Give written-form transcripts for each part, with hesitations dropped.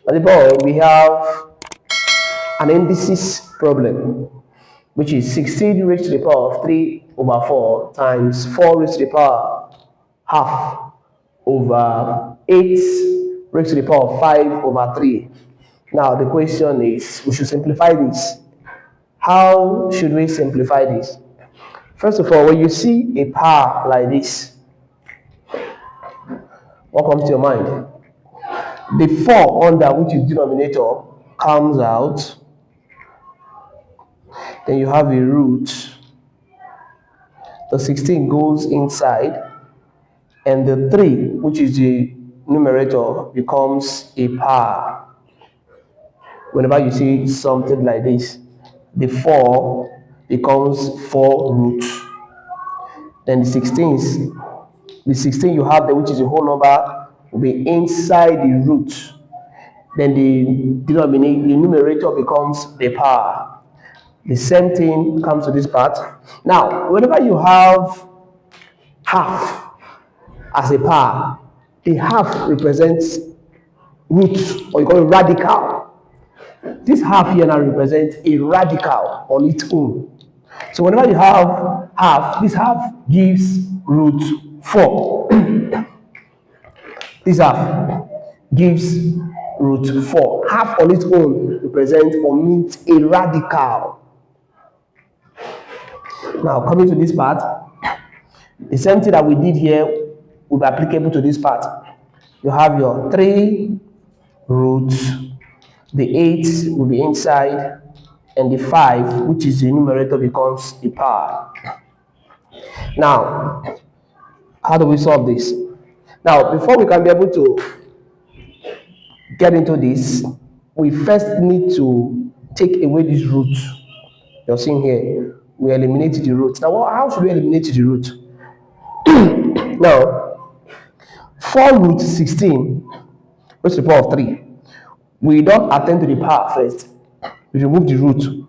At the bottom, we have an indices problem, which is 16 raised to the power of 3 over 4 times 4 raised to the power half over 8 raised to the power of 5 over 3. Now the question is, we should simplify this. How should we simplify this? First of all, when you see a power like this, what comes to your mind? The 4 under, which is denominator, comes out. Then you have a root. The 16 goes inside. And the 3, which is the numerator, becomes a power. Whenever you see something like this, the 4 becomes 4 root. Then the 16 you have there, which is a whole number, will be inside the root. Then the numerator becomes the power. The same thing comes to this part. Now, whenever you have half as a power, the half represents root, or you call it radical. This half here now represents a radical on its own. So whenever you have half, this half gives root 4. This half gives root 4. Half on its own represents or means a radical. Now coming to this part, the same thing that we did here will be applicable to this part. You have your 3 root, the 8 will be inside, and the 5, which is the numerator, becomes the power. Now, how do we solve this? Now, before we can be able to get into this, we first need to take away this root. You're seeing here, we eliminate the root. Now, how should we eliminate the root? Now, 4 root 16 raised to the power of 3. We don't attend to the power first. We remove the root.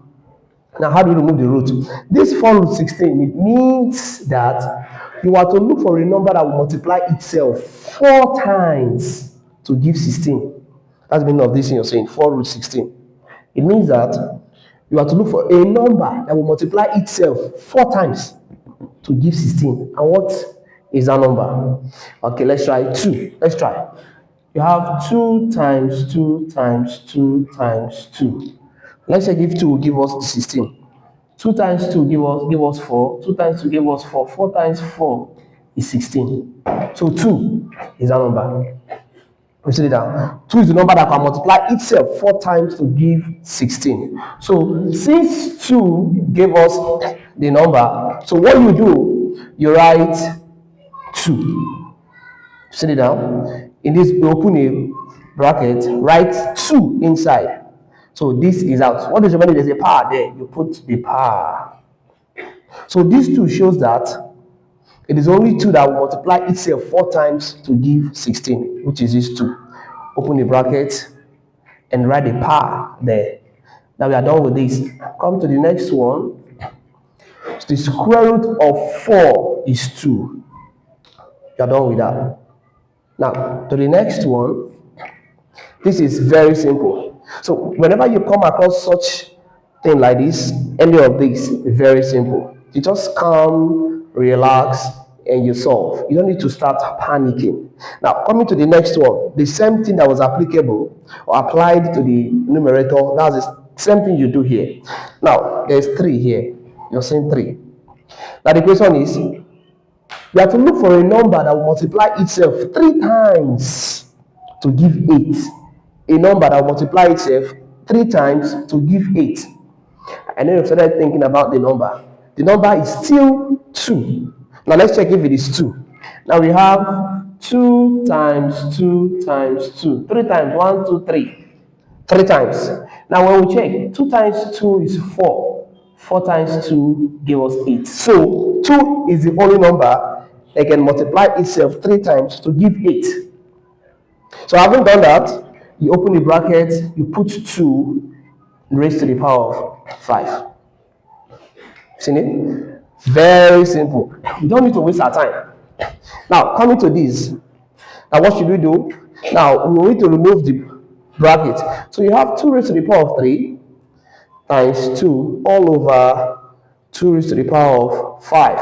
Now, how do we remove the root? This 4 root 16, it means that you are to look for a number that will multiply itself 4 times to give 16. That's the meaning of this thing you're saying, 4 root 16. It means that you have to look for a number that will multiply itself 4 times to give 16. And what is that number? Okay, let's try 2. Let's try. You have 2 times 2 times 2 times 2. Let's say if 2 will give us the 16. 2 times 2 give us 4. 2 times 2 give us 4. 4 times 4 is 16. So 2 is that number. We see it down. 2 is the number that can multiply itself 4 times to give 16. So since 2 gave us the number, so what you do, you write 2. See it down. In this, you open a bracket, write 2 inside. So this is out. What does it mean? There's a power there. You put the power. So this 2 shows that it is only 2 that will multiply itself 4 times to give 16, which is this 2. Open the bracket and write the power there. Now we are done with this. Come to the next one. So the square root of 4 is 2. You are done with that. Now to the next one. This is very simple. So whenever you come across such thing like this, any of this is very simple. You just come, relax, and you solve. You don't need to start panicking. Now coming to the next one, the same thing that was applicable or applied to the numerator, that's the same thing you do here. Now there's 3 here. You're saying 3. Now the question is, you have to look for a number that will multiply itself 3 times to give 8. A number that will multiply itself 3 times to give 8. And then you started thinking about the number. The number is still 2. Now let's check if it is 2. Now we have 2 times 2 times 2. 3 times 1, 2, 3. 3 times. Now when we check, 2 times 2 is 4. 4 times 2 gives us 8. So 2 is the only number that can multiply itself 3 times to give 8. So having done that, you open the bracket, you put 2 raised to the power of 5. Seen it? Very simple. You don't need to waste our time. Now, coming to this. Now, what should we do? Now, we need to remove bracket. So you have 2 raised to the power of 3 times 2 all over 2 raised to the power of 5.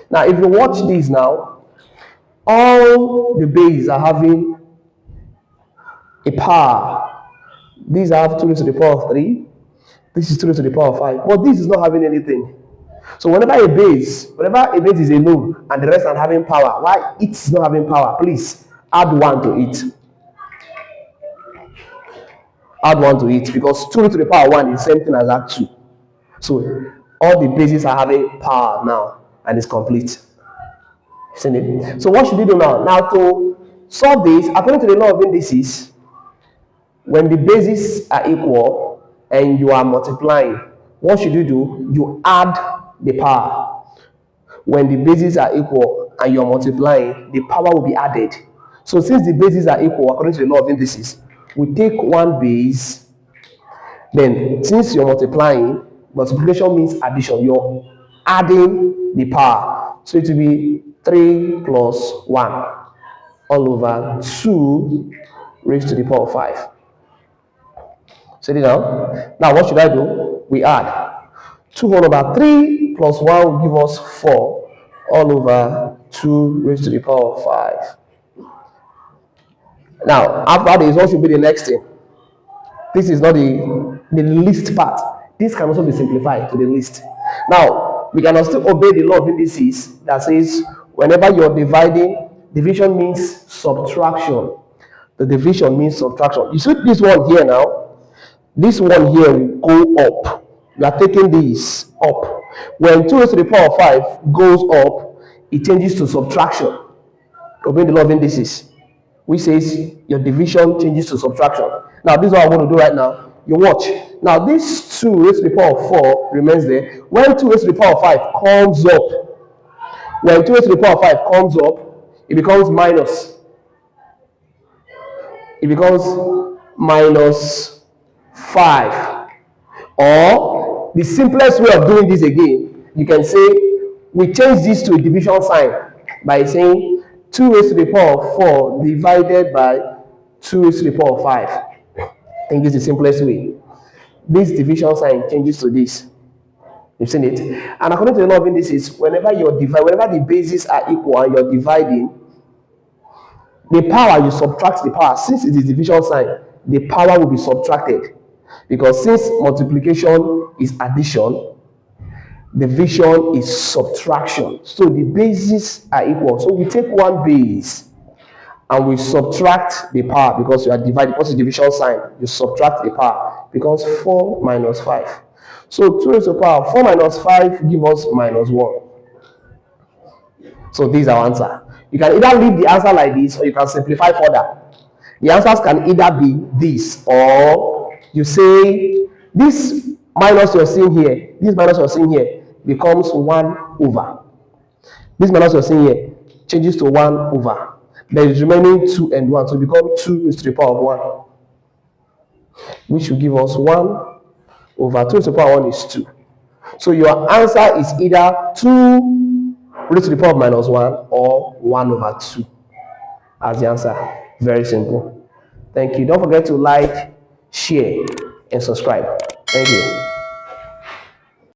Now, if you watch this now, all the bases are having a power. These have 2 raised to the power of 3. This is 2 raised to the power of 5. But this is not having anything. So whenever a base is alone and the rest are having power, why it's not having power? Please add 1 to it. Add 1 to it, because 2 to the power 1 is the same thing as add 2. So all the bases are having power now, and it's complete. Seen it? So what should we do now? Now, to solve this, according to the law of indices, when the bases are equal and you are multiplying, what should you do? You add the power. When the bases are equal and you're multiplying, the power will be added. So since the bases are equal, according to the law of indices, we take one base. Then since you're multiplying, multiplication means addition. You're adding the power. So it will be 3 plus 1 all over 2 raised to the power of 5. See it now? Now what should I do? We add 2 all over 3 plus 1 will give us 4 all over 2 raised to the power of 5. Now, after this, what should be the next thing? This is not the least part. This can also be simplified to the least. Now, we can still obey the law of indices that says whenever you're dividing, division means subtraction. The division means subtraction. You see this one here now? This one here will go up. You are taking this up. When 2 raised to the power of 5 goes up, it changes to subtraction. Obey the law of indices, which says your division changes to subtraction. Now, this is what I'm going to do right now. You watch. Now, this 2 raised to the power of 4 remains there. When 2 raised to the power of 5 comes up, when 2 raised to the power of 5 comes up, it becomes minus. It becomes minus 5. Or the simplest way of doing this again, you can say we change this to a division sign by saying 2 raised to the power of 4 divided by 2 raised to the power of 5. I think this is the simplest way. This division sign changes to this. You've seen it. And according to the law of indices, whenever the bases are equal and you're dividing, the power, you subtract the power. Since it is division sign, the power will be subtracted. Because since multiplication is addition, division is subtraction. So the bases are equal. So we take one base and we subtract the power, because you are dividing. What's the division sign? You subtract the power, because 4 minus 5. So 2 raised to the power 4 minus 5 give us minus 1. So this is our answer. You can either leave the answer like this, or you can simplify further. The answers can either be this, or you say this minus you're seeing here, this minus you're seeing here becomes 1 over. This minus you're seeing here changes to 1 over. There is remaining 2 and 1, so it becomes 2 raised to the power of 1, which will give us 1 over 2 raised to the power of 1 is 2. So your answer is either 2 raised to the power of minus 1 or 1 over 2 as the answer. Very simple. Thank you. Don't forget to like, share, and subscribe. Thank you.